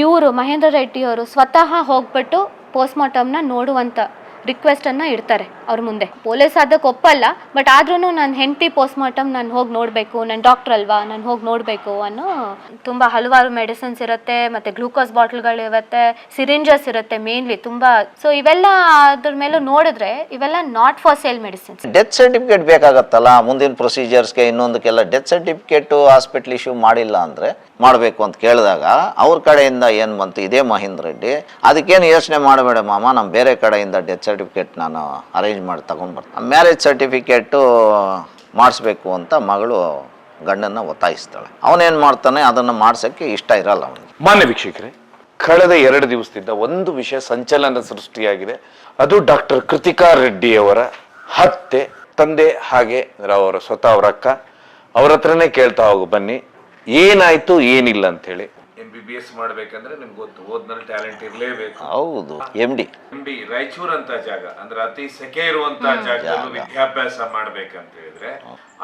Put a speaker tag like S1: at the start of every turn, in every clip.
S1: ಇವರು ಮಹೇಂದ್ರ ರೆಡ್ಡಿ ಅವರು ಸ್ವತಃ ಹೋಗ್ಬಿಟ್ಟು ಪೋಸ್ಟ್ಮಾರ್ಟಮ್ನ ನೋಡುವಂಥ ರಿಕ್ವೆಸ್ಟನ್ನು ಇಡ್ತಾರೆ ಅವ್ರ ಮುಂದೆ. ಪೊಲೀಸ್ ಅದಕ್ಕೆ ಒಪ್ಪಲ್ಲ, ಬಟ್ ಆದ್ರೂ ನನ್ನ ಹೆಂಡತಿ ಪೋಸ್ಟ್ಮಾರ್ಟಮ್ ನಾನು ಹೋಗಿ ನೋಡಬೇಕು, ನಾನು ಡಾಕ್ಟರ್ ಅಲ್ವಾ, ನಾನು ಹೋಗಿ ನೋಡಬೇಕು ಅನ್ನೋ. ತುಂಬ ಹಲವಾರು ಮೆಡಿಸಿನ್ಸ್ ಇರುತ್ತೆ, ಮತ್ತು ಗ್ಲೂಕೋಸ್ ಬಾಟ್ಲ್ಗಳಿರುತ್ತೆ, ಸಿರಿಂಜಸ್ ಇರುತ್ತೆ ಮೇನ್ಲಿ ತುಂಬ. ಸೊ ಇವೆಲ್ಲ ಅದ್ರ ಮೇಲೂ ನೋಡಿದ್ರೆ ಇವೆಲ್ಲ not for sale medicines.
S2: Death certificate ಬೇಕಾಗತ್ತಲ್ಲ ಮುಂದಿನ ಪ್ರೊಸೀಜರ್ಸ್ಗೆ, ಇನ್ನೊಂದಕ್ಕೆಲ್ಲ. ಡೆತ್ ಸರ್ಟಿಫಿಕೇಟು ಹಾಸ್ಪಿಟ್ಲ್ ಇಶ್ಯೂ ಮಾಡಿಲ್ಲ ಅಂದರೆ ಮಾಡಬೇಕು ಅಂತ ಕೇಳಿದಾಗ ಅವ್ರ ಕಡೆಯಿಂದ ಏನು ಬಂತು, ಇದೇ ಮಹೇಂದ್ರ ರೆಡ್ಡಿ, ಅದಕ್ಕೇನು ಯೋಚನೆ ಮಾಡಬೇಡ ಮಾಮ, ನಮ್ಮ ಬೇರೆ ಕಡೆಯಿಂದ ಡೆತ್ ಸರ್ಟಿಫಿಕೇಟ್ ನಾನು ಅರೇಂಜ್ ಮಾಡಿ ತಗೊಂಡ್ಬರ್ತೀನಿ. ಮ್ಯಾರೇಜ್ ಸರ್ಟಿಫಿಕೇಟು ಮಾಡಿಸ್ಬೇಕು ಅಂತ ಮಗಳು ಗಂಡನ್ನು ಒತ್ತಾಯಿಸ್ತಾಳೆ. ಅವನೇನು ಮಾಡ್ತಾನೆ, ಅದನ್ನು ಮಾಡ್ಸೋಕ್ಕೆ ಇಷ್ಟ ಇರಲ್ಲ ಅವನಿಗೆ.
S3: ಮಾನ್ಯ ವೀಕ್ಷಕರೇ, ಕಳೆದ 2 ದಿವಸದಿಂದ ಒಂದು ವಿಷಯ ಸಂಚಲನ ಸೃಷ್ಟಿಯಾಗಿದೆ. ಅದು ಡಾಕ್ಟರ್ ಕೃತಿಕಾ ರೆಡ್ಡಿ ಅವರ ಹತ್ಯೆ. ತಂದೆ ಹಾಗೆ ಅವರ ಸ್ವತಃ ಅವರ ಅಕ್ಕ ಅವ್ರ ಹತ್ರನೇ ಕೇಳ್ತಾ ಹೋಗು ಬನ್ನಿ, ಏನಾಯ್ತು ಏನಿಲ್ಲ ಅಂತ ಹೇಳಿ. MBBS ಮಾಡ್ಬೇಕಂದ್ರೆ ನಿಮ್ಗೆ ಗೊತ್ತು, ಓದ್ನಲ್ಲಿ ಟ್ಯಾಲೆಂಟ್ ಇರಲೇಬೇಕು.
S2: ಹೌದು. MD
S3: ರಾಯಚೂರ್ ಅಂತ ಜಾಗ ಅಂದ್ರೆ ಅತಿ ಸೆಕೆ ಇರುವಂತಹ ಜಾಗದಲ್ಲೂ ವಿದ್ಯಾಭ್ಯಾಸ ಮಾಡ್ಬೇಕಂತ ಹೇಳಿದ್ರೆ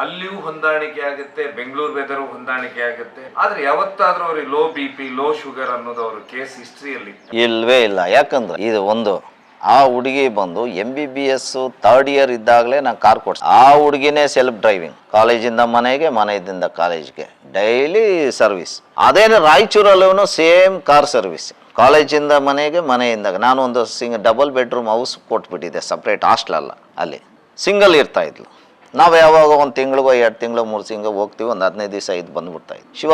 S3: ಅಲ್ಲಿಯೂ ಹೊಂದಾಣಿಕೆ ಆಗುತ್ತೆ, ಬೆಂಗಳೂರು ವೆದರು ಹೊಂದಾಣಿಕೆ ಆಗುತ್ತೆ. ಆದ್ರೆ ಯಾವತ್ತಾದ್ರೂ ಅವ್ರಿಗೆ ಲೋ BP ಲೋ ಶುಗರ್ ಅನ್ನೋದು ಅವ್ರ ಕೇಸ್ ಹಿಸ್ಟ್ರಿಯಲ್ಲಿ
S2: ಇಲ್ವೇ ಇಲ್ಲ. ಯಾಕಂದ್ರೆ ಇದು ಒಂದು, ಆ ಹುಡುಗಿ ಬಂದು MBBS 3rd ಇಯರ್ ಇದ್ದಾಗಲೇ ನಾನು ಕಾರ್ ಕೊಡ್ಸಿ. ಆ ಹುಡುಗಿನೇ ಸೆಲ್ಫ್ ಡ್ರೈವಿಂಗ್, ಕಾಲೇಜಿಂದ ಮನೆಗೆ, ಮನೆಯಿಂದ ಕಾಲೇಜ್ಗೆ ಡೈಲಿ ಸರ್ವಿಸ್. ಅದೇನು ರಾಯಚೂರಲ್ಲೂ ಸೇಮ್ ಕಾರ್ ಸರ್ವಿಸ್, ಕಾಲೇಜಿಂದ ಮನೆಗೆ, ಮನೆಯಿಂದ. ನಾನು ಒಂದು ಡಬಲ್ ಬೆಡ್ರೂಮ್ ಹೌಸ್ ಕೊಟ್ಬಿಟ್ಟಿದ್ದೆ, ಸಪ್ರೇಟ್ ಹಾಸ್ಟೆಲ್ ಅಲ್ಲ, ಅಲ್ಲಿ ಸಿಂಗಲ್ ಇರ್ತಾ ಇದ್ಲು. ನಾವು ಯಾವಾಗ 1 ತಿಂಗಳಿಗೋ 2 ತಿಂಗಳು 3 ತಿಂಗಳು ಹೋಗ್ತೀವಿ, ಒಂದು 15 ದಿವಸ ಇದು ಬಂದ್ಬಿಡ್ತಾ ಇದ್ವಿ. She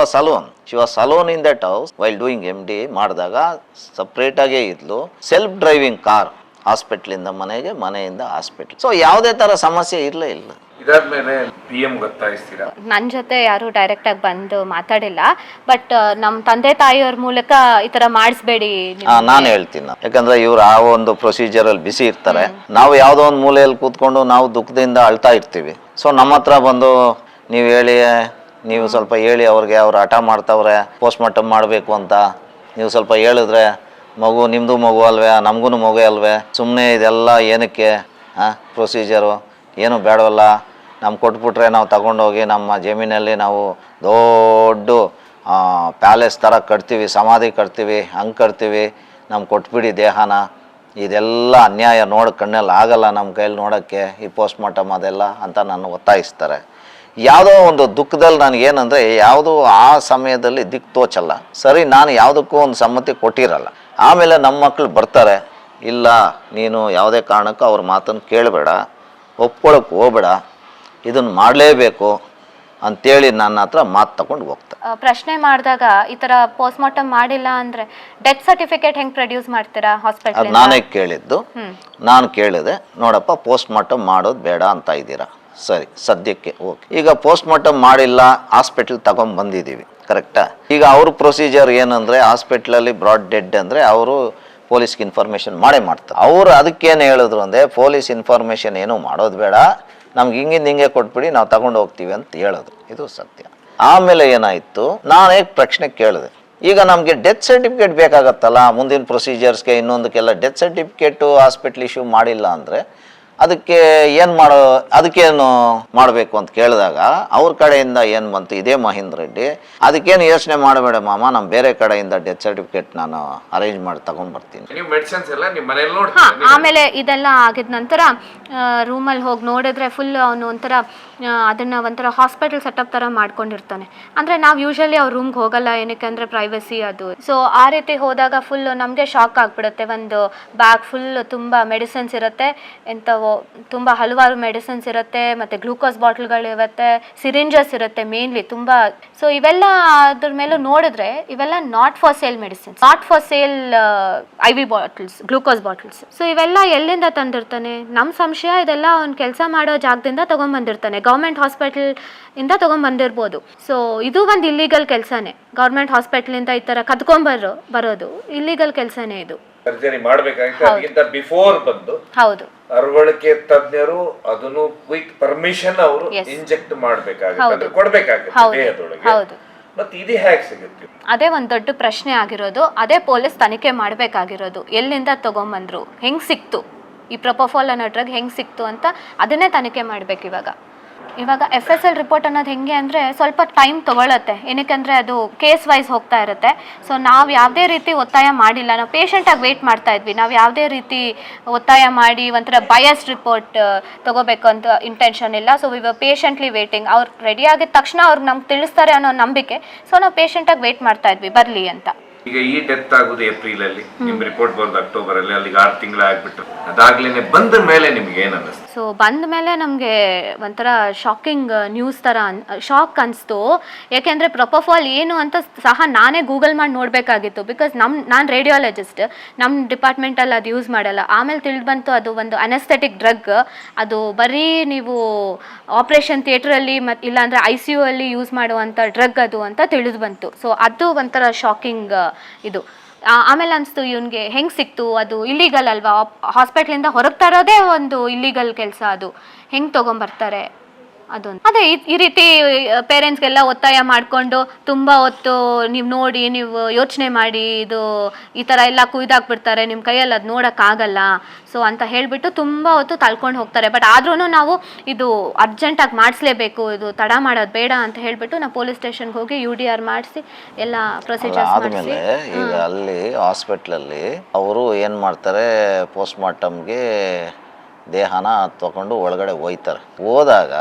S2: was alone in that house while doing MD ಮಾಡಿದಾಗ ಸಪ್ರೇಟಾಗೇ ಇದ್ಲು. ಸೆಲ್ಫ್ ಡ್ರೈವಿಂಗ್ ಕಾರ್, ಹಾಸ್ಪಿಟ್ಲಿಂದ ಮನೆಗೆ, ಮನೆಯಿಂದ ಹಾಸ್ಪಿಟ್ಲ್. ಸೊ ಯಾವುದೇ ಥರ ಸಮಸ್ಯೆ ಇರಲೇ ಇಲ್ಲ.
S3: ಇದಾದ್ಮೇಲೆ PM ಗೊತ್ತಾಯಿಸ್ತೀರಾ?
S1: ನನ್ನ ಜೊತೆ ಯಾರು ಡೈರೆಕ್ಟಾಗಿ ಬಂದು ಮಾತಾಡಿಲ್ಲ, ಬಟ್ ನಮ್ಮ ತಂದೆ ತಾಯಿಯವ್ರ ಮೂಲಕ ಈ ಥರ ಮಾಡಿಸ್ಬೇಡಿ.
S2: ನಾನು ಹೇಳ್ತೀನಿ, ಯಾಕಂದ್ರೆ ಇವ್ರು ಆ ಒಂದು ಪ್ರೊಸೀಜರಲ್ಲಿ ಬಿಸಿ ಇರ್ತಾರೆ. ನಾವು ಯಾವುದೋ ಒಂದು ಮೂಲೆಯಲ್ಲಿ ಕೂತ್ಕೊಂಡು ನಾವು ದುಃಖದಿಂದ ಅಳ್ತಾ ಇರ್ತೀವಿ. ಸೊ ನಮ್ಮ ಹತ್ರ ಬಂದು ನೀವು ಹೇಳಿ, ನೀವು ಸ್ವಲ್ಪ ಹೇಳಿ ಅವ್ರಿಗೆ, ಅವ್ರು ಹಠ ಮಾಡ್ತಾವ್ರೆ ಪೋಸ್ಟ್ಮಾರ್ಟಮ್ ಮಾಡಬೇಕು ಅಂತ, ನೀವು ಸ್ವಲ್ಪ ಹೇಳಿದ್ರೆ ಮಗು, ನಿಮ್ಮದು ಮಗು ಅಲ್ವೇ, ನಮಗೂ ಮಗು ಅಲ್ವೇ, ಸುಮ್ಮನೆ ಇದೆಲ್ಲ ಏನಕ್ಕೆ ಪ್ರೊಸೀಜರು, ಏನು ಬೇಡವಲ್ಲ, ನಮ್ಗೆ ಕೊಟ್ಬಿಟ್ರೆ ನಾವು ತಗೊಂಡೋಗಿ ನಮ್ಮ ಜಮೀನಲ್ಲಿ ನಾವು ದೊಡ್ಡ ಪ್ಯಾಲೇಸ್ ಥರ ಕಟ್ತೀವಿ, ಸಮಾಧಿ ಕಟ್ತೀವಿ, ಹಂಗೆ ಕಟ್ತೀವಿ, ನಮ್ಗೆ ಕೊಟ್ಬಿಡಿ ದೇಹನ. ಇದೆಲ್ಲ ಅನ್ಯಾಯ, ಕಣ್ಣಲ್ಲಿ ಆಗಲ್ಲ ನಮ್ಮ ಕೈಯಲ್ಲಿ ನೋಡೋಕ್ಕೆ ಈ ಪೋಸ್ಟ್ಮಾರ್ಟಮ್ ಅದೆಲ್ಲ ಅಂತ ನಾನು ಒತ್ತಾಯಿಸ್ತಾರೆ. ಯಾವುದೋ ಒಂದು ದುಃಖದಲ್ಲಿ ನನಗೇನಂದರೆ, ಯಾವುದೋ ಆ ಸಮಯದಲ್ಲಿ ದಿಕ್ಕು ತೋಚಲ್ಲ. ಸರಿ, ನಾನು ಯಾವುದಕ್ಕೂ ಒಂದು ಸಮ್ಮತಿ ಕೊಟ್ಟಿರಲ್ಲ. ಆಮೇಲೆ ನಮ್ಮ ಮಕ್ಕಳು ಬರ್ತಾರೆ, ಇಲ್ಲ ನೀನು ಯಾವುದೇ ಕಾರಣಕ್ಕೂ ಅವ್ರ ಮಾತನ್ನು ಕೇಳಬೇಡ, ಒಪ್ಕೊಳ್ಳೋಕೆ ಹೋಗಬೇಡ, ಇದನ್ನು ಮಾಡಲೇಬೇಕು ಅಂತೇಳಿ ನನ್ನ ಹತ್ರ ಮಾತು ತಗೊಂಡು ಹೋಗ್ತಾರೆ.
S1: ಪ್ರಶ್ನೆ ಮಾಡಿದಾಗ ಈ ಥರ ಪೋಸ್ಟ್ಮಾರ್ಟಮ್ ಮಾಡಿಲ್ಲ ಅಂದರೆ ಡೆತ್ ಸರ್ಟಿಫಿಕೇಟ್ ಹೆಂಗೆ ಪ್ರೊಡ್ಯೂಸ್ ಮಾಡ್ತೀರಾ ಹಾಸ್ಪಿಟಲ್?
S2: ಅದು ನಾನೇ ಕೇಳಿದ್ದು. ನಾನು ಕೇಳಿದೆ, ನೋಡಪ್ಪ ಪೋಸ್ಟ್ಮಾರ್ಟಮ್ ಮಾಡೋದು ಬೇಡ ಅಂತ ಇದ್ದೀರಾ, ಸರಿ ಸದ್ಯಕ್ಕೆ ಓಕೆ. ಈಗ ಪೋಸ್ಟ್ಮಾರ್ಟಮ್ ಮಾಡಿಲ್ಲ, ಹಾಸ್ಪಿಟ್ಲ್ ತಗೊಂಡ್ಬಂದಿದ್ದೀವಿ, ಕರೆಕ್ಟಾ? ಈಗ ಅವ್ರ ಪ್ರೊಸೀಜರ್ ಏನಂದರೆ, ಹಾಸ್ಪಿಟ್ಲಲ್ಲಿ ಬ್ರಾಡ್ ಡೆಡ್ ಅಂದರೆ ಅವರು ಪೊಲೀಸ್ಗೆ ಇನ್ಫಾರ್ಮೇಷನ್ ಮಾಡೇ ಮಾಡ್ತಾರೆ. ಅವರು ಅದಕ್ಕೇನು ಹೇಳಿದ್ರು ಅಂದರೆ, ಪೊಲೀಸ್ ಇನ್ಫಾರ್ಮೇಷನ್ ಏನೂ ಮಾಡೋದು ಬೇಡ, ನಮ್ಗೆ ಹಿಂಗೆ ಕೊಟ್ಬಿಡಿ, ನಾವು ತಗೊಂಡು ಹೋಗ್ತೀವಿ ಅಂತ ಹೇಳಿದ್ರು. ಇದು ಸತ್ಯ. ಆಮೇಲೆ ಏನಾಯಿತು, ನಾನು ಹೇಗೆ ಪ್ರಶ್ನೆ ಕೇಳಿದೆ, ಈಗ ನಮಗೆ ಡೆತ್ ಸರ್ಟಿಫಿಕೇಟ್ ಬೇಕಾಗತ್ತಲ್ಲ ಮುಂದಿನ ಪ್ರೊಸೀಜರ್ಸ್ಗೆ, ಇನ್ನೊಂದಕ್ಕೆಲ್ಲ. ಡೆತ್ ಸರ್ಟಿಫಿಕೇಟು ಹಾಸ್ಪಿಟ್ಲ್ ಇಶ್ಯೂ ಮಾಡಿಲ್ಲ ಅಂದರೆ ಅದಕ್ಕೆ ಅದಕ್ಕೇನು ಮಾಡಬೇಕು ಅಂತ ಕೇಳಿದಾಗ ಅವ್ರ ಕಡೆಯಿಂದ ಏನು ಬಂತು, ಇದೇ ಮಹೇಂದ್ರ ರೆಡ್ಡಿ, ಅದಕ್ಕೇನು ಯೋಚನೆ ಮಾಡಬೇಡ ಮಾಮ, ನಮ್ಮ ಬೇರೆ ಕಡೆಯಿಂದ ಡೆತ್ ಸರ್ಟಿಫಿಕೇಟ್ ನಾನು ಅರೇಂಜ್ ಮಾಡಿ ತಗೊಂಡ್ಬರ್ತೀನಿ.
S1: ಆಮೇಲೆ ಇದೆಲ್ಲ ಆಗಿದ ನಂತರ ರೂಮಲ್ಲಿ ಹೋಗಿ ನೋಡಿದ್ರೆ ಫುಲ್ ಅವನು ಒಂಥರ ಅದನ್ನು ಒಂಥರ ಹಾಸ್ಪಿಟಲ್ ಸೆಟಪ್ ಥರ ಮಾಡ್ಕೊಂಡಿರ್ತಾನೆ. ಅಂದರೆ ನಾವು ಯೂಶಲಿ ಅವ್ರ ರೂಮ್ಗೆ ಹೋಗಲ್ಲ, ಏನಕ್ಕೆ ಅಂದರೆ ಪ್ರೈವಸಿ ಅದು. ಸೊ ಆ ರೀತಿ ಹೋದಾಗ ಫುಲ್ ನಮಗೆ ಶಾಕ್ ಆಗಿಬಿಡುತ್ತೆ. ಒಂದು ಬ್ಯಾಗ್ ಫುಲ್ ತುಂಬ ಮೆಡಿಸಿನ್ಸ್ ಇರುತ್ತೆ, ಎಂಥವೋ ತುಂಬ ಹಲವಾರು ಮೆಡಿಸಿನ್ಸ್ ಇರುತ್ತೆ, ಮತ್ತು ಗ್ಲೂಕೋಸ್ ಬಾಟ್ಲ್ಗಳಿರುತ್ತೆ, ಸಿರಿಂಜಸ್ ಇರುತ್ತೆ ಮೇನ್ಲಿ ತುಂಬ. ಸೊ ಇವೆಲ್ಲ ಅದ್ರ ಮೇಲೂ ನೋಡಿದ್ರೆ ಇವೆಲ್ಲ not for sale medicines, not for sale IV bottles, glucose bottles. So ಇವೆಲ್ಲ ಎಲ್ಲಿಂದ ತಂದಿರ್ತಾನೆ? ನಮ್ಮ ಸಂಶಯ ಇದೆಲ್ಲ ಅವ್ನು ಕೆಲಸ ಮಾಡೋ ಜಾಗದಿಂದ ತೊಗೊಂಬಂದಿರ್ತಾನೆ, ಗೌರ್ಮೆಂಟ್ ಹಾಸ್ಪಿಟಲ್ ಇಂದ ತೊಗೊಂಬಂದಿರ್ಬೋದು. ಸೊ ಇದು ಒಂದು ಇಲ್ಲಿಗಲ್ ಕೆಲಸನೇ, ಗೌರ್ಮೆಂಟ್ ಹಾಸ್ಪಿಟಲಿಂದ ಈ ಥರ ಬರೋದು ಇಲ್ಲಿಗಲ್ ಕೆಲಸನೇ ಇದು.
S3: ಸರ್ಜರಿ ಮಾಡಬೇಕಾಗಿತ್ತು, ಅದಕ್ಕಿಂತ ಬಿಫೋರ್ ಬಂದು
S1: ಹೌದು
S3: ಅರವಳಿಕೆ ತಜ್ಞರು ಅದನ್ನು ವಿತ್ ಪರ್ಮಿಷನ್ ಅವರು ಇಂಜೆಕ್ಟ್ ಮಾಡಬೇಕಾಗುತ್ತೆ, ಕೊಡಬೇಕಾಗುತ್ತೆ ದೇಹದೊಳಗೆ. ಮತ್ತೆ ಇದು ಹೇಗೆ ಸಿಗುತ್ತೆ?
S1: ಅದೇ ಒಂದು ದೊಡ್ಡ ಪ್ರಶ್ನೆ ಆಗಿರೋದು. ಅದೇ ಪೊಲೀಸ್ ತನಿಖೆ ಮಾಡಬೇಕಾಗಿರೋದು, ಎಲ್ಲಿಂದ ತಗೊಂಬಂದ್ರು, ಹೆಂಗೆ ಸಿಕ್ತು ಈ ಪ್ರೊಪೋಫಾಲ್ ಅನ್ನೋ ಡ್ರಗ್ ಹೆಂಗೆ ಸಿಕ್ತು ಅಂತ ಅದನ್ನೇ ತನಿಖೆ ಮಾಡ್ಬೇಕು ಇವಾಗ. ಇವಾಗ FSL ರಿಪೋರ್ಟ್ ಅನ್ನೋದು ಹೆಂಗೆ ಅಂದರೆ ಸ್ವಲ್ಪ ಟೈಮ್ ತೊಗೊಳತ್ತೆ, ಏನಕ್ಕೆ ಅಂದರೆ ಅದು ಕೇಸ್ ವೈಸ್ ಹೋಗ್ತಾ ಇರುತ್ತೆ. ಸೊ ನಾವು ಯಾವುದೇ ರೀತಿ ಒತ್ತಾಯ ಮಾಡಿಲ್ಲ, ನಾವು ಪೇಷಂಟಾಗಿ ವೆಯ್ಟ್ ಮಾಡ್ತಾ ಇದ್ವಿ. ನಾವು ಯಾವುದೇ ರೀತಿ ಒತ್ತಾಯ ಮಾಡಿ ಒಂಥರ ಬಯಸ್ಡ್ ರಿಪೋರ್ಟ್ ತೊಗೋಬೇಕು ಅಂತ ಇಂಟೆನ್ಷನ್ ಇಲ್ಲ. ಸೊ ಇವಾಗ ಪೇಷಂಟ್ಲಿ ವೇಟಿಂಗ್, ಅವ್ರು ರೆಡಿ ಆಗಿದ ತಕ್ಷಣ ಅವ್ರಿಗೆ ನಮ್ಗೆ ತಿಳಿಸ್ತಾರೆ ಅನ್ನೋ ನಂಬಿಕೆ. ಸೊ ನಾವು ಪೇಷಂಟಾಗಿ ವೆಯ್ಟ್ ಮಾಡ್ತಾ ಇದ್ವಿ ಬರಲಿ ಅಂತ.
S3: ಈಗ ಈ ಡೆತ್ ಆಗೋದು ಏಪ್ರಿಲ್ ಅಲ್ಲಿ, ನಿಮ್ ರಿಪೋರ್ಟ್ ಬರೋದು ಅಕ್ಟೋಬರ್ ಅಲ್ಲಿ, ಅಲ್ಲಿಗೆ 6 ತಿಂಗಳು ಆಗ್ಬಿಟ್ಟು ಅದಾಗ್ಲೇನೆ ಬಂದ ಮೇಲೆ ನಿಮ್ಗೆ ಏನ್ ಅನ್ನಿಸ್ತು?
S1: ಸೊ ಬಂದ ಮೇಲೆ ನಮಗೆ ಒಂಥರ ಶಾಕಿಂಗ್ ನ್ಯೂಸ್ ಥರ ಶಾಕ್ ಅನಿಸ್ತು. ಯಾಕೆಂದರೆ ಪ್ರೊಪೋಫಾಲ್ ಏನು ಅಂತ ಸಹ ನಾನೇ ಗೂಗಲ್ ಮಾಡಿ ನೋಡಬೇಕಾಗಿತ್ತು. ಬಿಕಾಸ್ ನಾನು ರೇಡಿಯಾಲಜಿಸ್ಟ್, ನಮ್ಮ ಡಿಪಾರ್ಟ್ಮೆಂಟಲ್ಲಿ ಅದು ಯೂಸ್ ಮಾಡಲ್ಲ. ಆಮೇಲೆ ತಿಳಿದು ಬಂತು ಅದು ಒಂದು ಅನೆಸ್ಥೆಟಿಕ್ ಡ್ರಗ್, ಅದು ಬರೀ ನೀವು ಆಪ್ರೇಷನ್ ಥಿಯೇಟ್ರಲ್ಲಿ ಮತ್ತು ಇಲ್ಲಾಂದರೆ ICU ಅಲ್ಲಿ ಯೂಸ್ ಮಾಡುವಂಥ ಡ್ರಗ್ ಅದು ಅಂತ ತಿಳಿದು ಬಂತು. ಸೊ ಅದು ಒಂಥರ ಶಾಕಿಂಗ್ ಇದು. ಆಮೇಲೆ ಅನಿಸ್ತು ಇವನಿಗೆ ಹೆಂಗೆ ಸಿಕ್ತು, ಅದು ಇಲ್ಲೀಗಲ್ ಅಲ್ವಾ, ಹಾಸ್ಪಿಟ್ಲಿಂದ ಹೊರಗೆ ತರೋದೇ ಒಂದು ಇಲ್ಲೀಗಲ್ ಕೆಲಸ, ಅದು ಹೆಂಗೆ ತೊಗೊಂಬರ್ತಾರೆ ಅದೊಂದು. ಅದೇ ಈ ರೀತಿ ಪೇರೆಂಟ್ಸ್ಗೆಲ್ಲ ಒತ್ತಾಯ ಮಾಡಿಕೊಂಡು ತುಂಬ ಹೊತ್ತು ನೀವು ನೋಡಿ, ನೀವು ಯೋಚನೆ ಮಾಡಿ, ಇದು ಈ ಥರ ಎಲ್ಲ ಕುಯ್ದಾಕ್ಬಿಡ್ತಾರೆ, ನಿಮ್ಮ ಕೈಯಲ್ಲಿ ಅದು ನೋಡೋಕ್ಕಾಗಲ್ಲ ಸೊ ಅಂತ ಹೇಳಿಬಿಟ್ಟು ತುಂಬ ಹೊತ್ತು ತಳ್ಕೊಂಡು ಹೋಗ್ತಾರೆ. ಬಟ್ ಆದ್ರೂ ನಾವು ಇದು ಅರ್ಜೆಂಟಾಗಿ ಮಾಡಿಸ್ಲೇಬೇಕು, ಇದು ತಡ ಮಾಡೋದು ಬೇಡ ಅಂತ ಹೇಳಿಬಿಟ್ಟು ನಾವು ಪೊಲೀಸ್ ಸ್ಟೇಷನ್ಗೆ ಹೋಗಿ UDR ಮಾಡಿಸಿ ಎಲ್ಲ ಪ್ರೊಸೀಜರ್ಸ್ ಮಾಡಿಸಿ.
S2: ಈಗ ಅಲ್ಲಿ ಹಾಸ್ಪಿಟ್ಲಲ್ಲಿ ಅವರು ಏನು ಮಾಡ್ತಾರೆ, ಪೋಸ್ಟ್ ಮಾರ್ಟಮ್ಗೆ ದೇಹನ ತಗೊಂಡು ಒಳಗಡೆ ಹೋಯ್ತಾರೆ. ಹೋದಾಗ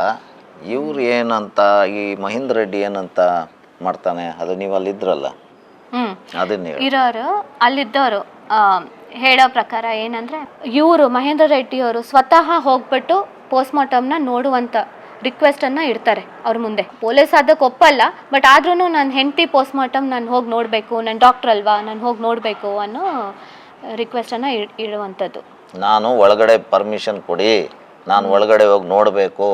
S2: ಇವ್ರು ಏನಂತ, ಈ ಮಹೇಂದ್ರ ರೆಡ್ಡಿ ಏನಂತ ಮಾಡ್ತಾನೆ, ಅದು ನೀವು ಅಲ್ಲಿದ್ರಲ್ಲ ಅದನ್ನ
S1: ಇರೋರು ಅಲ್ಲಿದ್ದವರು ಹೇಳೋ ಪ್ರಕಾರ ಏನಂದರೆ, ಇವರು ಮಹೇಂದ್ರ ರೆಡ್ಡಿಯವರು ಸ್ವತಃ ಹೋಗ್ಬಿಟ್ಟು ಪೋಸ್ಟ್ಮಾರ್ಟಮ್ನ ನೋಡುವಂಥ ರಿಕ್ವೆಸ್ಟನ್ನು ಇಡ್ತಾರೆ ಅವ್ರ ಮುಂದೆ. ಪೊಲೀಸ್ ಅದಕ್ಕೆ ಒಪ್ಪಲ್ಲ, ಬಟ್ ಆದ್ರೂ ನನ್ನ ಹೆಂಡತಿ ಪೋಸ್ಟ್ಮಾರ್ಟಮ್ ನಾನು ಹೋಗಿ ನೋಡಬೇಕು, ನಾನು ಡಾಕ್ಟ್ರ್ ಅಲ್ವಾ, ನಾನು ಹೋಗಿ ನೋಡಬೇಕು ಅನ್ನೋ ರಿಕ್ವೆಸ್ಟನ್ನು ಇಡುವಂಥದ್ದು.
S2: ನಾನು ಒಳಗಡೆ ಪರ್ಮಿಷನ್ ಕೊಡಿ, ನಾನು ಒಳಗಡೆ ಹೋಗಿ ನೋಡಬೇಕು,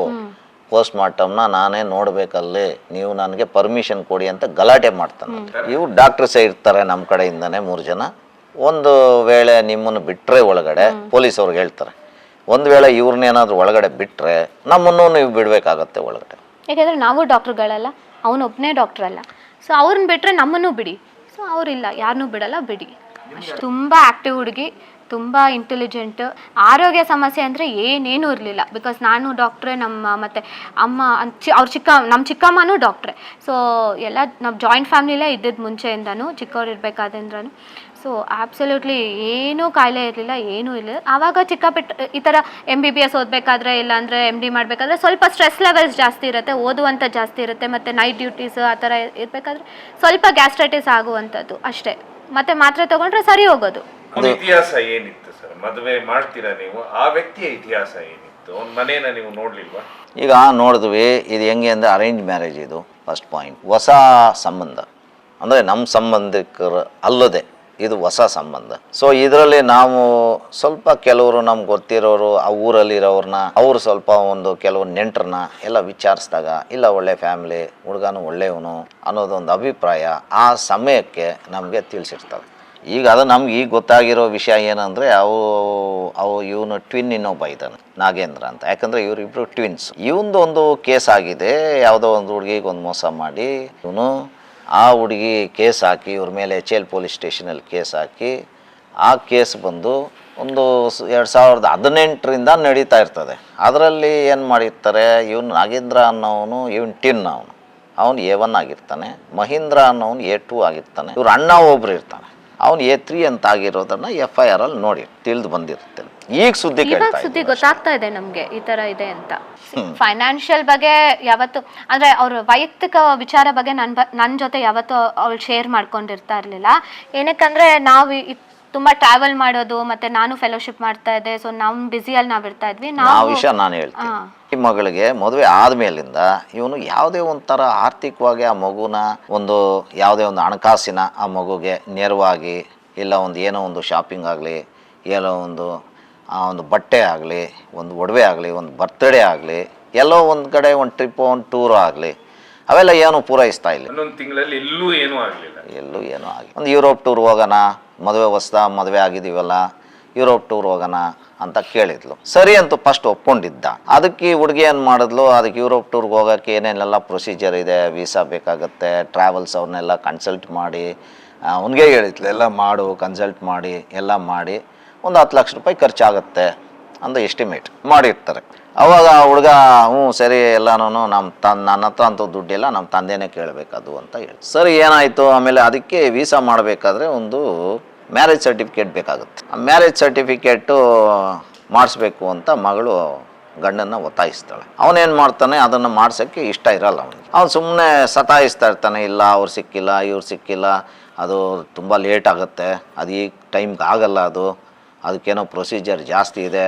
S2: ಪೋಸ್ಟ್ ಮಾರ್ಟಮ್ನ ನಾನೇ ನೋಡ್ಬೇಕಲ್ಲಿ, ನೀವು ನನಗೆ ಪರ್ಮಿಷನ್ ಕೊಡಿ ಅಂತ ಗಲಾಟೆ ಮಾಡ್ತಾನೆ. ಇವು ಡಾಕ್ಟರ್ಸೇ ಇರ್ತಾರೆ ನಮ್ಮ ಕಡೆಯಿಂದನೇ 3 ಜನ. ಒಂದು ವೇಳೆ ನಿಮ್ಮನ್ನು ಬಿಟ್ಟರೆ ಒಳಗಡೆ ಪೊಲೀಸ್ ಅವ್ರಿಗೆ ಹೇಳ್ತಾರೆ, ಒಂದು ವೇಳೆ ಇವ್ರನ್ನೇನಾದ್ರೂ ಒಳಗಡೆ ಬಿಟ್ಟರೆ ನಮ್ಮನ್ನು ನೀವು ಬಿಡಬೇಕಾಗತ್ತೆ ಒಳಗಡೆ.
S1: ಯಾಕೆಂದರೆ ನಾವು ಡಾಕ್ಟ್ರುಗಳಲ್ಲ, ಅವನೊಬ್ಬನೇ ಡಾಕ್ಟ್ರ್ ಅಲ್ಲ. ಸೊ ಅವ್ರನ್ನ ಬಿಟ್ಟರೆ ನಮ್ಮನ್ನು ಬಿಡಿ, ಸೊ ಅವರಿಲ್ಲ, ಯಾರನ್ನೂ ಬಿಡಲ್ಲ, ಬಿಡಿ. ತುಂಬ ಆ್ಯಕ್ಟಿವ್ ಹುಡುಗಿ, ತುಂಬ ಇಂಟೆಲಿಜೆಂಟ್. ಆರೋಗ್ಯ ಸಮಸ್ಯೆ ಅಂದರೆ ಏನೇನೂ ಇರಲಿಲ್ಲ. ಬಿಕಾಸ್ ನಾನು ಡಾಕ್ಟ್ರೆ, ಮತ್ತು ಅಮ್ಮ ನಮ್ಮ ಚಿಕ್ಕಮ್ಮನೂ ಡಾಕ್ಟ್ರೆ. ಸೊ ಎಲ್ಲ ನಾವು ಜಾಯಿಂಟ್ ಫ್ಯಾಮಿಲಿಲೇ ಇದ್ದಿದ್ದು ಮುಂಚೆಯಿಂದನೂ, ಚಿಕ್ಕವ್ರು ಇರಬೇಕಾದ್ರಿಂದನೂ. ಸೊ ಆಬ್ಸಲ್ಯೂಟ್ಲಿ ಏನೂ ಕಾಯಿಲೆ ಇರಲಿಲ್ಲ, ಏನೂ ಇಲ್ಲ. ಆವಾಗ ಚಿಕ್ಕಪುಟ್ಟ ಈ ಥರ MBBS ಓದಬೇಕಾದ್ರೆ, ಇಲ್ಲಾಂದರೆ MD ಮಾಡಬೇಕಾದ್ರೆ ಸ್ವಲ್ಪ ಸ್ಟ್ರೆಸ್ ಲೆವೆಲ್ಸ್ ಜಾಸ್ತಿ ಇರುತ್ತೆ, ಓದುವಂಥ ಜಾಸ್ತಿ ಇರುತ್ತೆ, ಮತ್ತು ನೈಟ್ ಡ್ಯೂಟೀಸ್ ಆ ಥರ ಇರಬೇಕಾದ್ರೆ ಸ್ವಲ್ಪ ಗ್ಯಾಸ್ಟ್ರೈಟಿಸ್ ಆಗುವಂಥದ್ದು ಅಷ್ಟೇ. ಮತ್ತು ಮಾತ್ರೆ ತೊಗೊಂಡ್ರೆ ಸರಿ ಹೋಗೋದು.
S3: ಇತಿಹಾಸ ಏನಿತ್ತು ಸರ್? ಮದುವೆ ಮಾಡ್ತೀರಾ ನೀವು, ಆ ವ್ಯಕ್ತಿಯ ಇತಿಹಾಸ ಏನಿತ್ತು? ಅವ್ನ ಮನೇನ ನೀವು ನೋಡ್ಲಿಲ್ವಾ?
S2: ಈಗ ನೋಡಿದ್ವಿ, ಇದು ಹೆಂಗೆ ಅಂದರೆ ಅರೇಂಜ್ ಮ್ಯಾರೇಜ್. ಇದು ಫಸ್ಟ್ ಪಾಯಿಂಟ್. ಹೊಸ ಸಂಬಂಧ ಅಂದರೆ ನಮ್ಮ ಸಂಬಂಧಿಕರು ಅಲ್ಲದೆ ಇದು ಹೊಸ ಸಂಬಂಧ. ಸೊ ಇದರಲ್ಲಿ ನಾವು ಸ್ವಲ್ಪ ಕೆಲವರು ನಮ್ಗೆ ಗೊತ್ತಿರೋರು, ಆ ಊರಲ್ಲಿರೋರನ್ನ, ಅವರು ಸ್ವಲ್ಪ ಒಂದು ಕೆಲವು ನೆಂಟರನ್ನ ಎಲ್ಲ ವಿಚಾರಿಸಿದಾಗ, ಇಲ್ಲ ಒಳ್ಳೆ ಫ್ಯಾಮಿಲಿ, ಹುಡುಗನು ಒಳ್ಳೆಯವನು ಅನ್ನೋದೊಂದು ಅಭಿಪ್ರಾಯ ಆ ಸಮಯಕ್ಕೆ ನಮಗೆ ತಿಳಿಸಿರ್ತಾರೆ. ಈಗ ಅದು ನಮ್ಗೆ ಈಗ ಗೊತ್ತಾಗಿರೋ ವಿಷಯ ಏನಂದರೆ, ಇವನು ಟ್ವಿನ್ ಇನ್ನೊಬ್ಬ ಇದ್ದಾನೆ, ನಾಗೇಂದ್ರ ಅಂತ. ಯಾಕಂದರೆ ಇವರಿಬ್ಬರು ಟ್ವಿನ್ಸ್. ಇವೊಂದು ಕೇಸ್ ಆಗಿದೆ, ಯಾವುದೋ ಒಂದು ಹುಡುಗಿಗೆ ಒಂದು ಮೋಸ ಮಾಡಿ ಇವನು ಆ ಹುಡುಗಿ ಕೇಸ್ ಹಾಕಿ, ಇವ್ರ ಮೇಲೆ HL ಪೊಲೀಸ್ ಸ್ಟೇಷನಲ್ಲಿ ಕೇಸ್ ಹಾಕಿ, ಆ ಕೇಸ್ ಬಂದು ಒಂದು 2018ರಿಂದ ನಡೀತಾ ಇರ್ತದೆ. ಅದರಲ್ಲಿ ಏನು ಮಾಡಿರ್ತಾರೆ, ಇವನು ನಾಗೇಂದ್ರ ಅನ್ನೋನು, ಇವನು ಟಿನ್ ಅವನು A1 ಆಗಿರ್ತಾನೆ, ಮಹೇಂದ್ರ ಅನ್ನೋನು A2 ಆಗಿರ್ತಾನೆ, ಇವ್ರ ಅಣ್ಣ ಒಬ್ರು ಇರ್ತಾನೆ, ಅವನು A3 ಅಂತ ಆಗಿರೋದನ್ನ FIR ಅಲ್ಲಿ ನೋಡಿ ತಿಳಿದು ಬಂದಿರುತ್ತೆ. ಈಗ ಸುದ್ದಿ
S1: ಗೊತ್ತಾಗ್ತಾ ಇದೆ ನಮಗೆ ಈ ತರ ಇದೆ ಅಂತ. ಫೈನಾನ್ಷಿಯಲ್ ಬಗ್ಗೆ ಯಾವತ್ತು ಅಂದ್ರೆ ಅವ್ರ ವೈಯಕ್ತಿಕ ವಿಚಾರ ಬಗ್ಗೆ ನನ್ನ ಜೊತೆ ಯಾವತ್ತೂ ಅವಳು ಶೇರ್ ಮಾಡ್ಕೊಂಡಿರ್ತಾ ಇರಲಿಲ್ಲ. ಏನಕ್ಕಂದ್ರೆ ನಾವು ತುಂಬಾ ಟ್ರಾವೆಲ್ ಮಾಡೋದು, ಮತ್ತೆ ನಾನು ಫೆಲೋಶಿಪ್ ಮಾಡ್ತಾ ಇದ್ದೆ. ಸೊ ನಾವು ಬ್ಯುಸಿಯಲ್ಲಿ ನಾವು ಇರ್ತಾ ಇದ್ವಿ.
S2: ವಿಷಯ ನಾನು ಹೇಳ್ತೀನಿ, ಈ ಮಗಳಿಗೆ ಮದುವೆ ಆದ್ಮೇಲಿಂದ ಇವನು ಯಾವುದೇ ಒಂಥರ ಆರ್ಥಿಕವಾಗಿ ಆ ಮಗುನ ಒಂದು ಯಾವುದೇ ಒಂದು ಹಣಕಾಸಿನ ಆ ಮಗುಗೆ ನೇರವಾಗಿ, ಇಲ್ಲ ಒಂದು ಏನೋ ಒಂದು ಶಾಪಿಂಗ್ ಆಗಲಿ, ಏನೋ ಒಂದು ಬಟ್ಟೆ ಆಗಲಿ, ಒಂದು ಒಡವೆ ಆಗಲಿ, ಒಂದು ಬರ್ತ್ಡೇ ಆಗಲಿ, ಎಲ್ಲೋ ಒಂದು ಕಡೆ ಒಂದು ಟ್ರಿಪ್, ಒಂದು ಟೂರ್ ಆಗಲಿ, ಅವೆಲ್ಲ ಏನು ಪೂರೈಸ್ತಾ ಇಲ್ಲ.
S3: ಒಂದೊಂದು ತಿಂಗಳಲ್ಲಿ ಎಲ್ಲೂ ಏನೂ ಆಗಲಿಲ್ಲ.
S2: ಒಂದು ಯುರೋಪ್ ಟೂರ್ ಹೋಗೋಣ, ಮದುವೆ ಆಗಿದ್ದೀವಲ್ಲ, ಯುರೋಪ್ ಟೂರ್ ಹೋಗೋಣ ಅಂತ ಕೇಳಿದ್ಲು. ಸರಿ ಅಂತೂ ಫಸ್ಟ್ ಒಪ್ಕೊಂಡಿದ್ದ. ಅದಕ್ಕೆ ಹುಡುಗಿ ಏನು ಮಾಡಿದ್ಲು, ಅದಕ್ಕೆ ಯುರೋಪ್ ಟೂರ್ಗೆ ಹೋಗೋಕ್ಕೆ ಏನೇನೆಲ್ಲ ಪ್ರೊಸೀಜರ್ ಇದೆ, ವೀಸಾ ಬೇಕಾಗುತ್ತೆ, ಟ್ರಾವೆಲ್ಸ್ ಅವ್ರನ್ನೆಲ್ಲ ಕನ್ಸಲ್ಟ್ ಮಾಡಿ, ಅವನಿಗೆ ಹೇಳಿದ್ಲು ಎಲ್ಲ ಮಾಡು, ಕನ್ಸಲ್ಟ್ ಮಾಡಿ ಎಲ್ಲ ಮಾಡಿ ಒಂದು 10 ಲಕ್ಷ ರೂಪಾಯಿ ಖರ್ಚಾಗುತ್ತೆ ಅಂತ ಎಸ್ಟಿಮೇಟ್ ಮಾಡಿರ್ತಾರೆ. ಅವಾಗ ಹುಡುಗ ಹ್ಞೂ ಸರಿ ಎಲ್ಲನೂ ನನ್ನ ಹತ್ರ ಅಂತೂ ದುಡ್ಡಿಲ್ಲ, ನಮ್ಮ ತಂದೆನೇ ಕೇಳಬೇಕದು ಅಂತ ಹೇಳಿ. ಸರಿ ಏನಾಯಿತು, ಆಮೇಲೆ ಅದಕ್ಕೆ ವೀಸಾ ಮಾಡಬೇಕಾದ್ರೆ ಒಂದು ಮ್ಯಾರೇಜ್ ಸರ್ಟಿಫಿಕೇಟ್ ಬೇಕಾಗುತ್ತೆ. ಆ ಮ್ಯಾರೇಜ್ ಸರ್ಟಿಫಿಕೇಟು ಮಾಡಿಸ್ಬೇಕು ಅಂತ ಮಗಳು ಗಂಡನ್ನು ಒತ್ತಾಯಿಸ್ತಾಳೆ. ಅವನೇನು ಮಾಡ್ತಾನೆ, ಅದನ್ನು ಮಾಡ್ಸೋಕ್ಕೆ ಇಷ್ಟ ಇರಲ್ಲ ಅವನಿಗೆ. ಅವನು ಸುಮ್ಮನೆ ಸತಾಯಿಸ್ತಾ ಇರ್ತಾನೆ, ಇಲ್ಲ ಅವ್ರು ಸಿಕ್ಕಿಲ್ಲ, ಇವ್ರು ಸಿಕ್ಕಿಲ್ಲ, ಅದು ತುಂಬ ಲೇಟ್ ಆಗುತ್ತೆ, ಅದು ಈ ಟೈಮ್ಗೆ ಆಗಲ್ಲ, ಅದಕ್ಕೇನೋ ಪ್ರೊಸೀಜರ್ ಜಾಸ್ತಿ ಇದೆ,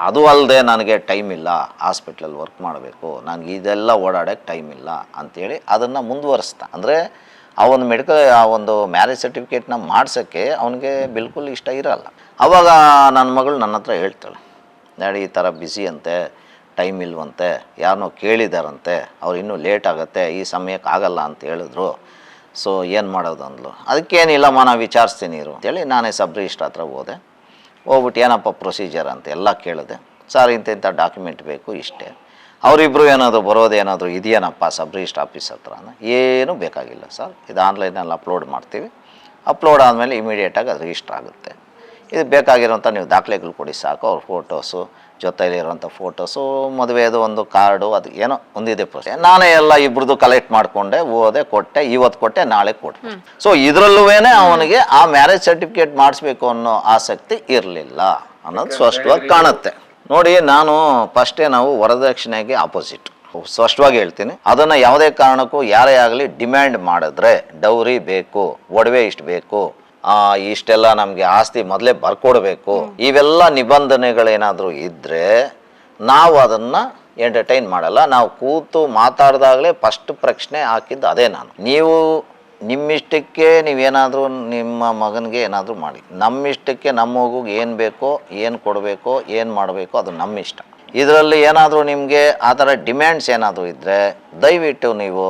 S2: ಅದು ಅಲ್ಲದೆ ನನಗೆ ಟೈಮ್ ಇಲ್ಲ, ಹಾಸ್ಪಿಟ್ಲಲ್ಲಿ ವರ್ಕ್ ಮಾಡಬೇಕು, ನನಗೆ ಇದೆಲ್ಲ ಓಡಾಡೋಕ್ಕೆ ಟೈಮ್ ಇಲ್ಲ ಅಂಥೇಳಿ ಅದನ್ನು ಮುಂದುವರಿಸ್ತಾ. ಅಂದರೆ ಆ ಒಂದು ಮ್ಯಾರೇಜ್ ಸರ್ಟಿಫಿಕೇಟ್ನ ಮಾಡ್ಸೋಕ್ಕೆ ಅವನಿಗೆ ಬಿಲ್ಕುಲ್ ಇಷ್ಟ ಇರಲ್ಲ. ಆವಾಗ ನನ್ನ ಮಗಳು ನನ್ನ ಹತ್ರ ಹೇಳ್ತಾಳೆ, ಡ್ಯಾಡಿ ಈ ಥರ ಬ್ಯುಸಿ ಅಂತೆ, ಟೈಮ್ ಇಲ್ವಂತೆ, ಯಾರನ್ನೋ ಕೇಳಿದಾರಂತೆ, ಅವ್ರು ಇನ್ನೂ ಲೇಟ್ ಆಗುತ್ತೆ, ಈ ಸಮಯಕ್ಕೆ ಆಗಲ್ಲ ಅಂತ ಹೇಳಿದ್ರು, ಸೊ ಏನು ಮಾಡೋದು ಅಂದ್ಲು. ಅದಕ್ಕೇನಿಲ್ಲಮ್ಮ ನಾನು ವಿಚಾರಿಸ್ತೀನಿ ಇರು ಅಂತೇಳಿ ನಾನೇ ಸಬ್ ರಿಜಿಸ್ಟ್ರ್ ಹತ್ರ ಹೋಗ್ಬಿಟ್ಟು ಏನಪ್ಪ ಪ್ರೊಸೀಜರ್ ಅಂತ ಎಲ್ಲ ಕೇಳಿದೆ. ಸರ್ ಇಂಥ ಡಾಕ್ಯುಮೆಂಟ್ ಬೇಕು, ಇಷ್ಟೇ. ಅವರಿಬ್ಬರು ಏನಾದರೂ ಬರೋದೇನಾದರೂ ಇದೆಯೇನಪ್ಪ ಸಬ್ ರಿಜಿಸ್ಟ್ರ್ ಆಫೀಸ್ ಹತ್ರ? ಏನೂ ಬೇಕಾಗಿಲ್ಲ ಸರ್, ಇದು ಆನ್ಲೈನಲ್ಲಿ ಅಪ್ಲೋಡ್ ಮಾಡ್ತೀವಿ, ಅಪ್ಲೋಡ್ ಆದಮೇಲೆ ಇಮಿಡಿಯೇಟಾಗಿ ಅದು ರಿಜಿಸ್ಟ್ರ್ ಆಗುತ್ತೆ. ಇದು ಬೇಕಾಗಿರೋಂಥ ನೀವು ದಾಖಲೆಗಳು ಕೊಡಿ ಸಾಕು, ಅವ್ರ ಫೋಟೋಸು, ಜೊತೆಲಿರೋಂಥ ಫೋಟೋಸು, ಮದುವೆದು ಒಂದು ಕಾರ್ಡು, ಅದು ಏನೋ ಒಂದಿದೆ ಪ್ರೊಸೀಜರ್. ನಾನೇ ಎಲ್ಲ ಇಬ್ರದ್ದು ಕಲೆಕ್ಟ್ ಮಾಡಿಕೊಂಡೆ, ಓದೆ, ಕೊಟ್ಟೆ, ಇವತ್ತು ಕೊಟ್ಟೆ, ನಾಳೆ ಕೊಟ್ಟೆ. ಸೊ ಇದರಲ್ಲೂ ಅವನಿಗೆ ಆ ಮ್ಯಾರೇಜ್ ಸರ್ಟಿಫಿಕೇಟ್ ಮಾಡಿಸ್ಬೇಕು ಅನ್ನೋ ಆಸಕ್ತಿ ಇರಲಿಲ್ಲ ಅನ್ನೋದು ಸ್ಪಷ್ಟವಾಗಿ ಕಾಣುತ್ತೆ. ನೋಡಿ, ನಾನು ಫಸ್ಟೇ ನಾವು ವರದಕ್ಷಿಣೆಗೆ ಆಪೋಸಿಟ್, ಸ್ಪಷ್ಟವಾಗಿ ಹೇಳ್ತೀನಿ. ಅದನ್ನು ಯಾವುದೇ ಕಾರಣಕ್ಕೂ ಯಾರೇ ಆಗಲಿ ಡಿಮ್ಯಾಂಡ್ ಮಾಡಿದ್ರೆ, ಡೌರಿ ಬೇಕು, ಒಡವೆ ಇಷ್ಟು ಬೇಕು, ಇಷ್ಟೆಲ್ಲ ನಮಗೆ ಆಸ್ತಿ ಮೊದಲೇ ಬರ್ಕೊಡ್ಬೇಕು, ಇವೆಲ್ಲ ನಿಬಂಧನೆಗಳೇನಾದರೂ ಇದ್ದರೆ ನಾವು ಅದನ್ನು ಎಂಟರ್ಟೈನ್ ಮಾಡಲ್ಲ. ನಾವು ಕೂತು ಮಾತಾಡಿದಾಗಲೇ ಫಸ್ಟ್ ಪ್ರಶ್ನೆ ಹಾಕಿದ್ದು ಅದೇ ನಾನು. ನೀವು ನಿಮ್ಮಿಷ್ಟಕ್ಕೆ ನೀವೇನಾದರೂ ನಿಮ್ಮ ಮಗನಿಗೆ ಏನಾದರೂ ಮಾಡಿ, ನಮ್ಮಿಷ್ಟಕ್ಕೆ ನಮ್ಮ ಮಗುಗೆ ಏನು ಬೇಕೋ, ಏನು ಕೊಡಬೇಕೋ, ಏನು ಮಾಡಬೇಕೋ ಅದು ನಮ್ಮ ಇಷ್ಟ. ಇದರಲ್ಲಿ ಏನಾದರೂ ನಿಮಗೆ ಆ ಥರ ಡಿಮ್ಯಾಂಡ್ಸ್ ಏನಾದರೂ ಇದ್ದರೆ ದಯವಿಟ್ಟು ನೀವು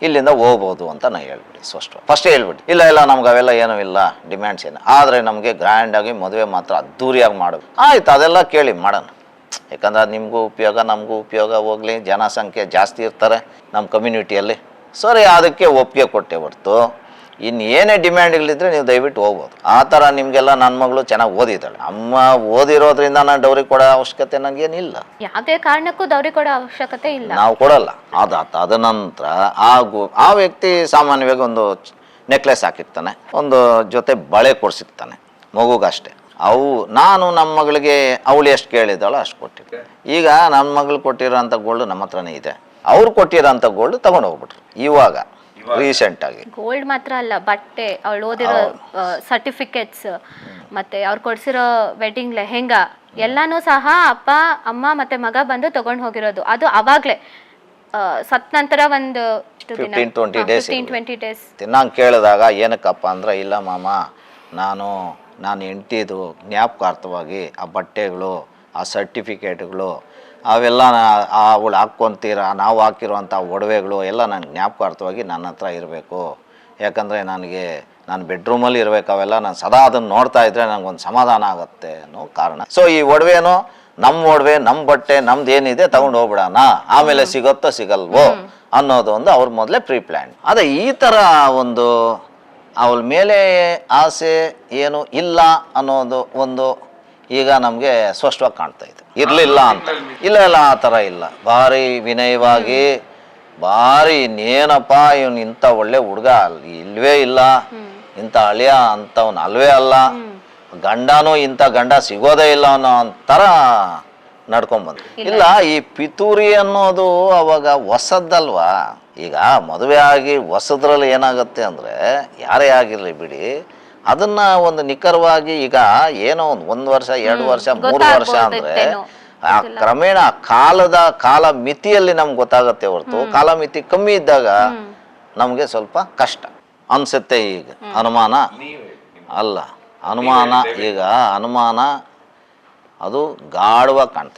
S2: ಇಲ್ಲಿಂದ ಹೋಗ್ಬೋದು ಅಂತ ನಾನು ಹೇಳ್ಬಿಡಿ, ಫಸ್ಟೇ ಹೇಳ್ಬಿಡಿ. ಇಲ್ಲ ನಮ್ಗೆ ಅವೆಲ್ಲ ಏನೂ ಇಲ್ಲ, ಡಿಮ್ಯಾಂಡ್ಸ್ ಏನು, ಆದರೆ ನಮಗೆ ಗ್ರ್ಯಾಂಡಾಗಿ ಮದುವೆ ಮಾತ್ರ ಅದ್ದೂರಿಯಾಗಿ ಮಾಡೋದು. ಆಯ್ತು, ಅದೆಲ್ಲ ಕೇಳಿ ಮಾಡೋಣ, ಯಾಕಂದ್ರೆ ಅದು ನಿಮಗೂ ಉಪಯೋಗ, ನಮಗೂ ಉಪಯೋಗ. ಹೋಗಲಿ, ಜನಸಂಖ್ಯೆ ಜಾಸ್ತಿ ಇರ್ತಾರೆ ನಮ್ಮ ಕಮ್ಯುನಿಟಿಯಲ್ಲಿ, ಸರಿ ಅದಕ್ಕೆ ಒಪ್ಪಿಗೆ ಕೊಟ್ಟೆ ಹೊರ್ತು ಇನ್ನು ಏನೇ ಡಿಮ್ಯಾಂಡ್ಗಳಿದ್ರೆ ನೀವು ದಯವಿಟ್ಟು ಹೋಗ್ಬೋದು. ಆ ಥರ ನಿಮಗೆಲ್ಲ ನನ್ನ ಮಗಳು ಚೆನ್ನಾಗಿ ಓದಿದ್ದಾಳೆ, ಅಮ್ಮ ಓದಿರೋದ್ರಿಂದ ನಾನು ಡೌರಿ ಕೊಡೋ ಅವಶ್ಯಕತೆ ನನಗೇನಿಲ್ಲ,
S1: ಯಾವುದೇ ಕಾರಣಕ್ಕೂ ಡೌರಿ ಕೊಡೋ ಅವಶ್ಯಕತೆ ಇಲ್ಲ,
S2: ನಾವು ಕೊಡಲ್ಲ. ಅದ ನಂತರ ಆ ವ್ಯಕ್ತಿ ಸಾಮಾನ್ಯವಾಗಿ ಒಂದು ನೆಕ್ಲೆಸ್ ಹಾಕಿರ್ತಾನೆ, ಒಂದು ಜೊತೆ ಬಳೆ ಕೊಡಿಸಿರ್ತಾನೆ ಮಗುಗಷ್ಟೇ. ನಾನು ನಮ್ಮ ಮಗಳಿಗೆ ಅವಳು ಎಷ್ಟು ಕೇಳಿದ್ದಾಳೋ ಅಷ್ಟು ಕೊಟ್ಟಿದ್ದೆ. ಈಗ ನನ್ನ ಮಗಳು ಕೊಟ್ಟಿರೋಂಥ ಗೋಲ್ಡ್ ನಮ್ಮ ಹತ್ರನೇ ಇದೆ, ಅವ್ರು ಕೊಟ್ಟಿರೋಂಥ ಗೋಲ್ಡ್ ತಗೊಂಡು ಹೋಗ್ಬಿಟ್ರು. ಇವಾಗ ರೀಸೆಂಟ್ ಆಗಿ
S1: ಗೋಲ್ಡ್ ಮಾತ್ರ ಅಲ್ಲ, ಬಟ್ಟೆ, ಅವಳು ಓದಿರೋ ಸರ್ಟಿಫಿಕೇಟ್ಸ್, ಮತ್ತೆ ಅವ್ರು ಕೊಡ್ಸಿರೋ ವೆಡ್ಡಿಂಗ್ ಲೆಹೆಂಗಾ ಎಲ್ಲಾನು ಸಹ ಅಪ್ಪ, ಅಮ್ಮ ಮತ್ತೆ ಮಗ ಬಂದು ತಗೊಂಡು ಹೋಗಿರೋದು. ಅದು ಅವಾಗ್ಲೇ ಸತ್ ನಂತರ ಒಂದು
S2: 15-20 ಡೇಸ್ ನಾನು ಕೇಳಿದಾಗ ಏನಕ್ಕಪ್ಪ ಅಂದ್ರೆ, ಇಲ್ಲ ಮಾಮ, ನಾನು ಹೆಂಡ್ತಿದು ಜ್ಞಾಪಕಾರ್ಥವಾಗಿ ಆ ಬಟ್ಟೆಗಳು, ಆ ಸರ್ಟಿಫಿಕೇಟ್ಗಳು, ಅವೆಲ್ಲ ಅವಳು ಹಾಕ್ಕೊತೀರ, ನಾವು ಹಾಕಿರುವಂಥ ಒಡವೆಗಳು ಎಲ್ಲ ನಾನು ಜ್ಞಾಪಕಾರ್ಥವಾಗಿ ನನ್ನ ಹತ್ರ ಇರಬೇಕು. ಯಾಕಂದರೆ ನಾನು ಬೆಡ್ರೂಮಲ್ಲಿ ಇರಬೇಕು, ಅವೆಲ್ಲ ನಾನು ಸದಾ ಅದನ್ನು ನೋಡ್ತಾ ಇದ್ದರೆ ನನಗೊಂದು ಸಮಾಧಾನ ಆಗುತ್ತೆ ಅನ್ನೋ ಕಾರಣ. ಸೊ ಈ ಒಡವೆನೋ ನಮ್ಮ ಒಡವೆ, ನಮ್ಮ ಬಟ್ಟೆ, ನಮ್ದು ಏನಿದೆ ತಗೊಂಡು ಹೋಗ್ಬಿಡೋಣ, ಆಮೇಲೆ ಸಿಗುತ್ತೋ ಸಿಗಲ್ವೋ ಅನ್ನೋದು ಒಂದು ಅವ್ರ ಮೊದಲೇ ಪ್ರೀ ಪ್ಲ್ಯಾನ್. ಅದೇ ಈ ಥರ ಒಂದು ಅವಳ ಮೇಲೆ ಆಸೆ ಏನು ಇಲ್ಲ ಅನ್ನೋದು ಒಂದು ಈಗ ನಮಗೆ ಸ್ಪಷ್ಟವಾಗಿ ಕಾಣ್ತಾ ಇದೆ. ಇರಲಿಲ್ಲ ಅಂತ ಇಲ್ಲ, ಆ ಥರ ಇಲ್ಲ. ಭಾರಿ ವಿನಯವಾಗಿ, ಭಾರಿ ಇನ್ನೇನಪ್ಪ ಇವನು ಇಂಥ ಒಳ್ಳೆ ಹುಡುಗ ಇಲ್ವೇ ಇಲ್ಲ, ಇಂಥ ಅಳಿಯ ಅಂಥವ್ನು ಅಲ್ವೇ ಅಲ್ಲ, ಗಂಡನೂ ಇಂಥ ಗಂಡ ಸಿಗೋದೇ ಇಲ್ಲ ಅನ್ನೋ ಥರ ನಡ್ಕೊಂಬಂದು. ಇಲ್ಲ, ಈ ಪಿತೂರಿ ಅನ್ನೋದು ಅವಾಗ ಹೊಸದ್ದಲ್ವಾ. ಈಗ ಮದುವೆ ಆಗಿ ಹೊಸದ್ರಲ್ಲಿ ಏನಾಗುತ್ತೆ ಅಂದರೆ, ಯಾರೇ ಆಗಿರಲಿ ಬಿಡಿ, ಅದನ್ನ ಒಂದು ನಿಖರವಾಗಿ ಈಗ ಏನೋ ಒಂದು ವರ್ಷ, 2 ವರ್ಷ, 3 ವರ್ಷ ಅಂದರೆ ಆ ಕ್ರಮೇಣ ಕಾಲ ಮಿತಿಯಲ್ಲಿ ನಮ್ಗೆ ಗೊತ್ತಾಗುತ್ತೆ ಹೊರತು, ಕಾಲ ಮಿತಿ ಕಮ್ಮಿ ಇದ್ದಾಗ ನಮಗೆ ಸ್ವಲ್ಪ ಕಷ್ಟ ಅನ್ಸುತ್ತೆ. ಈಗ ಅನುಮಾನ ಈಗ ಅನುಮಾನ ಅದು ಗಾಢವಾಗಿ ಕಾಣ್ತಾ ಇದೆ.